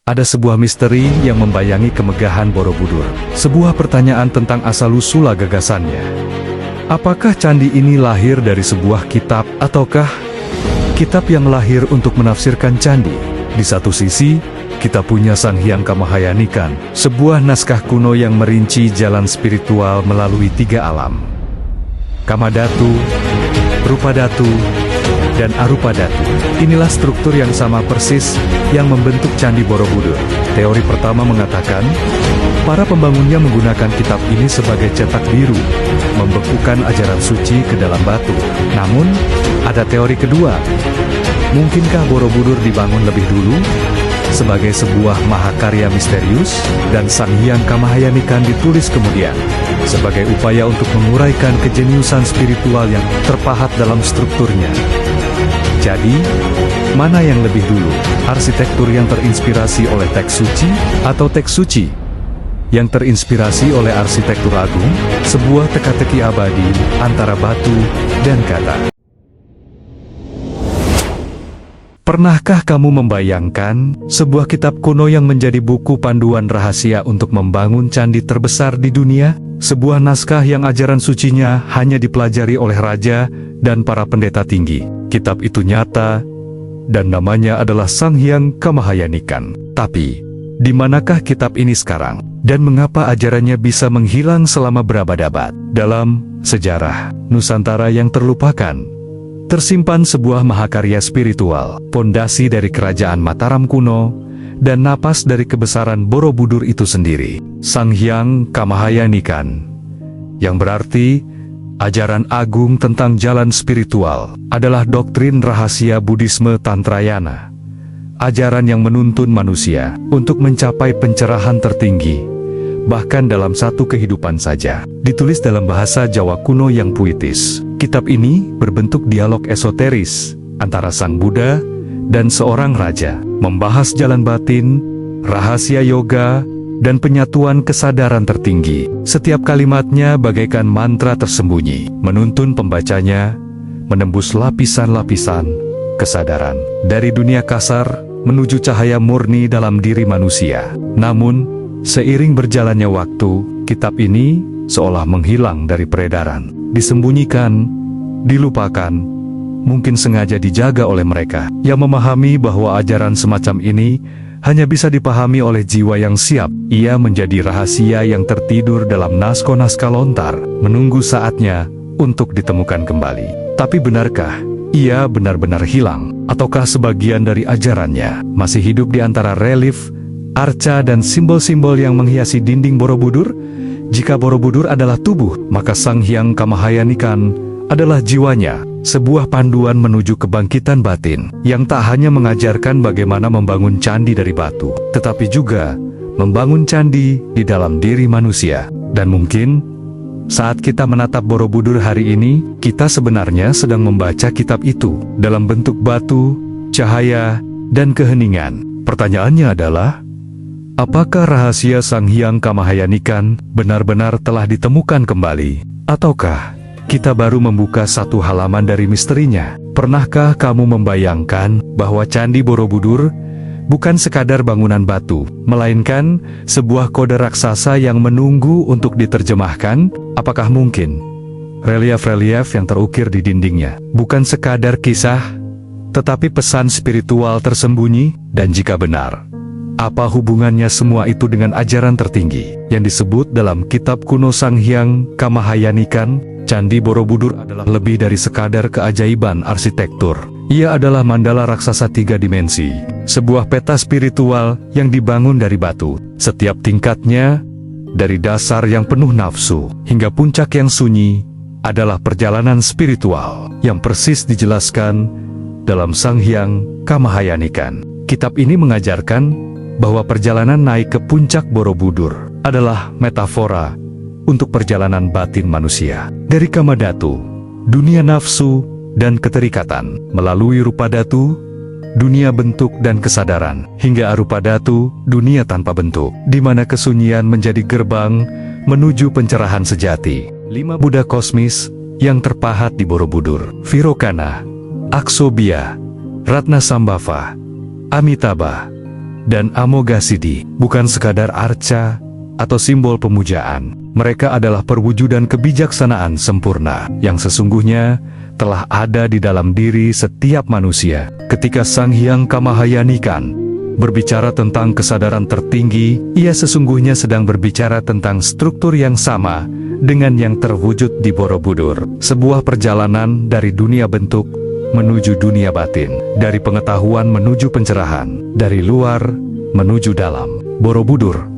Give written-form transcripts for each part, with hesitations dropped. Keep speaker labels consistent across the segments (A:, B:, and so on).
A: Ada sebuah misteri yang membayangi kemegahan Borobudur. Sebuah pertanyaan tentang asal-usul gagasannya. Apakah candi ini lahir dari sebuah kitab, ataukah kitab yang lahir untuk menafsirkan candi? Di satu sisi, kita punya Sang Hyang Kamahayanikan, sebuah naskah kuno yang merinci jalan spiritual melalui 3 alam. Kamadhatu, Rupadhatu, dan Arupadhatu. Inilah struktur yang sama persis yang membentuk Candi Borobudur. Teori pertama mengatakan, para pembangunnya menggunakan kitab ini sebagai cetak biru, membekukan ajaran suci ke dalam batu. Namun, ada teori kedua. Mungkinkah Borobudur dibangun lebih dulu sebagai sebuah mahakarya misterius, dan Sang Hyang Kamahayanikan ditulis kemudian sebagai upaya untuk menguraikan kejeniusan spiritual yang terpahat dalam strukturnya? Jadi, mana yang lebih dulu? Arsitektur yang terinspirasi oleh teks suci, atau teks suci yang terinspirasi oleh arsitektur agung, sebuah teka-teki abadi antara batu dan kata? Pernahkah kamu membayangkan sebuah kitab kuno yang menjadi buku panduan rahasia untuk membangun candi terbesar di dunia? Sebuah naskah yang ajaran sucinya hanya dipelajari oleh raja dan para pendeta tinggi. Kitab itu nyata, dan namanya adalah Sang Hyang Kamahayanikan. Tapi, di manakah kitab ini sekarang? Dan mengapa ajarannya bisa menghilang selama berabad-abad? Dalam sejarah Nusantara yang terlupakan, tersimpan sebuah mahakarya spiritual, pondasi dari kerajaan Mataram kuno, dan napas dari kebesaran Borobudur itu sendiri. Sang Hyang Kamahayanikan, yang berarti ajaran agung tentang jalan spiritual, adalah doktrin rahasia Buddhisme Tantrayana. Ajaran yang menuntun manusia untuk mencapai pencerahan tertinggi, bahkan dalam satu kehidupan saja. Ditulis dalam bahasa Jawa kuno yang puitis. Kitab ini berbentuk dialog esoteris antara Sang Buddha dan seorang raja, membahas jalan batin, rahasia yoga, dan penyatuan kesadaran tertinggi. Setiap kalimatnya bagaikan mantra tersembunyi, menuntun pembacanya menembus lapisan-lapisan kesadaran dari dunia kasar menuju cahaya murni dalam diri manusia. Namun, seiring berjalannya waktu, kitab ini seolah menghilang dari peredaran, disembunyikan, dilupakan, mungkin sengaja dijaga oleh mereka yang memahami bahwa ajaran semacam ini hanya bisa dipahami oleh jiwa yang siap. Ia menjadi rahasia yang tertidur dalam naskah-naskah lontar, menunggu saatnya untuk ditemukan kembali. Tapi benarkah ia benar-benar hilang? Ataukah sebagian dari ajarannya masih hidup di antara relief, arca, dan simbol-simbol yang menghiasi dinding Borobudur? Jika Borobudur adalah tubuh, maka Sang Hyang Kamahayanikan adalah jiwanya, sebuah panduan menuju kebangkitan batin, yang tak hanya mengajarkan bagaimana membangun candi dari batu, tetapi juga membangun candi di dalam diri manusia. Dan mungkin, saat kita menatap Borobudur hari ini, kita sebenarnya sedang membaca kitab itu, dalam bentuk batu, cahaya, dan keheningan. Pertanyaannya adalah, apakah rahasia Sang Hyang Kamahayanikan benar-benar telah ditemukan kembali? Ataukah kita baru membuka satu halaman dari misterinya? Pernahkah kamu membayangkan bahwa Candi Borobudur bukan sekadar bangunan batu, melainkan sebuah kode raksasa yang menunggu untuk diterjemahkan? Apakah mungkin relief-relief yang terukir di dindingnya bukan sekadar kisah, tetapi pesan spiritual tersembunyi? Dan jika benar, apa hubungannya semua itu dengan ajaran tertinggi yang disebut dalam kitab kuno Sang Hyang Kamahayanikan? Candi Borobudur adalah lebih dari sekadar keajaiban arsitektur. Ia adalah mandala raksasa 3 dimensi, sebuah peta spiritual yang dibangun dari batu. Setiap tingkatnya, dari dasar yang penuh nafsu hingga puncak yang sunyi, adalah perjalanan spiritual yang persis dijelaskan dalam Sang Hyang Kamahayanikan. Kitab ini mengajarkan bahwa perjalanan naik ke puncak Borobudur adalah metafora untuk perjalanan batin manusia. Dari Kamadhatu, dunia nafsu dan keterikatan, melalui Rupadhatu, dunia bentuk dan kesadaran, hingga Arupadhatu, dunia tanpa bentuk, di mana kesunyian menjadi gerbang menuju pencerahan sejati. 5 Buddha kosmis yang terpahat di Borobudur: Virokana, Aksobhya, Ratnasambhava, Amitabha, dan Amoghasiddhi bukan sekadar arca atau simbol pemujaan. Mereka adalah perwujudan kebijaksanaan sempurna yang sesungguhnya telah ada di dalam diri setiap manusia. Ketika Sang Hyang Kamahayanikan berbicara tentang kesadaran tertinggi, ia sesungguhnya sedang berbicara tentang struktur yang sama dengan yang terwujud di Borobudur. Sebuah perjalanan dari dunia bentuk menuju dunia batin, dari pengetahuan menuju pencerahan, dari luar menuju dalam. Borobudur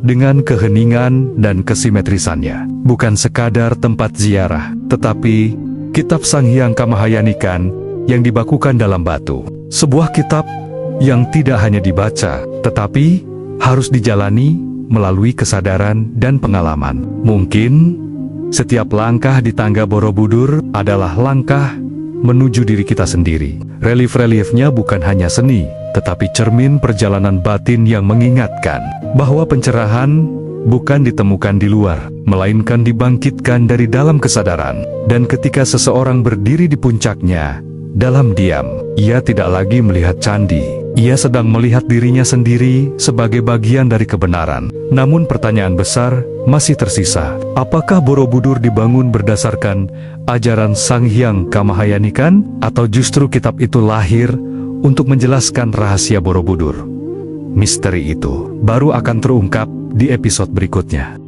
A: dengan keheningan dan kesimetrisannya bukan sekadar tempat ziarah, tetapi kitab Sang Hyang Kamahayanikan yang dibakukan dalam batu. Sebuah kitab yang tidak hanya dibaca, tetapi harus dijalani melalui kesadaran dan pengalaman. Mungkin setiap langkah di tangga Borobudur adalah langkah menuju diri kita sendiri. Relief-reliefnya bukan hanya seni, tetapi cermin perjalanan batin yang mengingatkan bahwa pencerahan bukan ditemukan di luar, melainkan dibangkitkan dari dalam kesadaran. Dan ketika seseorang berdiri di puncaknya, dalam diam, ia tidak lagi melihat candi. Ia sedang melihat dirinya sendiri sebagai bagian dari kebenaran. Namun pertanyaan besar masih tersisa. Apakah Borobudur dibangun berdasarkan ajaran Sang Hyang Kamahayanikan? Atau justru kitab itu lahir untuk menjelaskan rahasia Borobudur? Misteri itu baru akan terungkap di episode berikutnya.